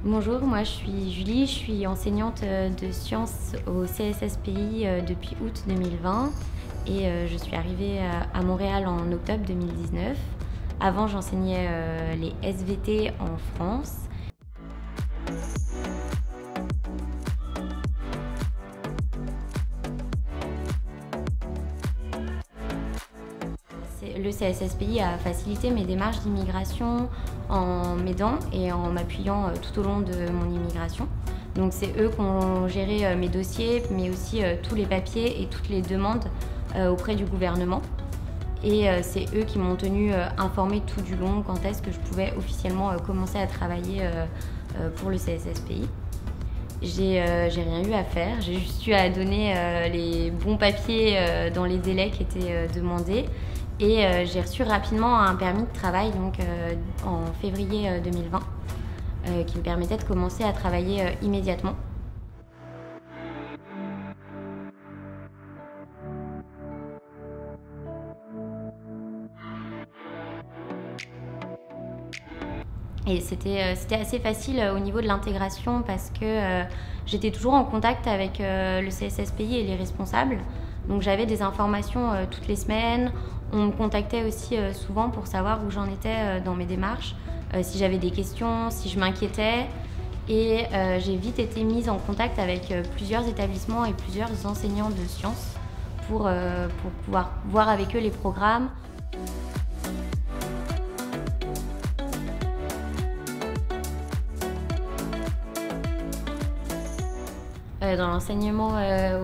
Bonjour, moi je suis Julie, je suis enseignante de sciences au CSSPI depuis août 2020 et je suis arrivée à Montréal en octobre 2019. Avant j'enseignais les SVT en France. Le CSSPI a facilité mes démarches d'immigration en m'aidant et en m'appuyant tout au long de mon immigration. Donc c'est eux qui ont géré mes dossiers, mais aussi tous les papiers et toutes les demandes auprès du gouvernement. Et c'est eux qui m'ont tenue informée tout du long quand est-ce que je pouvais officiellement commencer à travailler pour le CSSPI. J'ai rien eu à faire, j'ai juste eu à donner les bons papiers dans les délais qui étaient demandés. Et j'ai reçu rapidement un permis de travail donc, en février 2020 qui me permettait de commencer à travailler immédiatement. Et c'était assez facile au niveau de l'intégration parce que j'étais toujours en contact avec le CSSPI et les responsables. Donc j'avais des informations toutes les semaines. On me contactait aussi souvent pour savoir où j'en étais dans mes démarches, si j'avais des questions, si je m'inquiétais. Et j'ai vite été mise en contact avec plusieurs établissements et plusieurs enseignants de sciences pour pouvoir voir avec eux les programmes. Dans l'enseignement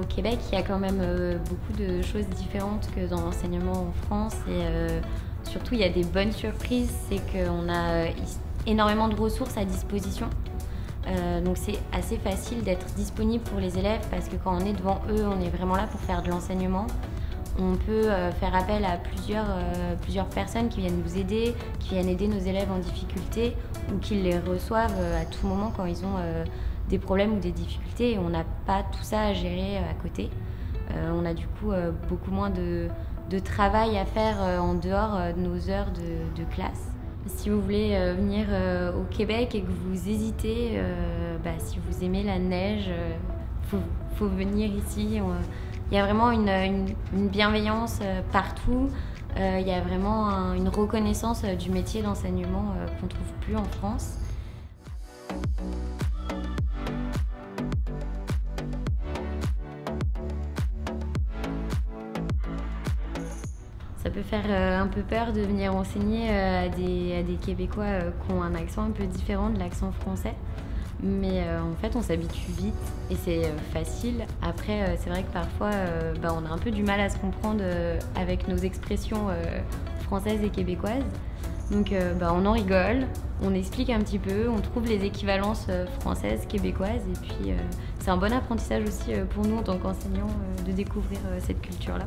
au Québec, il y a quand même beaucoup de choses différentes que dans l'enseignement en France et surtout il y a des bonnes surprises, c'est qu'on a énormément de ressources à disposition. Donc c'est assez facile d'être disponible pour les élèves parce que quand on est devant eux, on est vraiment là pour faire de l'enseignement. On peut faire appel à plusieurs personnes qui viennent nous aider, qui viennent aider nos élèves en difficulté ou qui les reçoivent à tout moment quand ils ont des problèmes ou des difficultés et on n'a pas tout ça à gérer à côté. On a du coup beaucoup moins de travail à faire en dehors de nos heures de classe. Si vous voulez venir au Québec et que vous hésitez, si vous aimez la neige, faut venir ici. Il y a vraiment une bienveillance partout. Il y a vraiment une reconnaissance du métier d'enseignement qu'on ne trouve plus en France. Ça peut faire un peu peur de venir enseigner à des Québécois qui ont un accent un peu différent de l'accent français. Mais en fait, on s'habitue vite et c'est facile. Après, c'est vrai que parfois, on a un peu du mal à se comprendre avec nos expressions françaises et québécoises. Donc, on en rigole, on explique un petit peu, on trouve les équivalences françaises, québécoises. Et puis, c'est un bon apprentissage aussi pour nous en tant qu'enseignants de découvrir cette culture-là.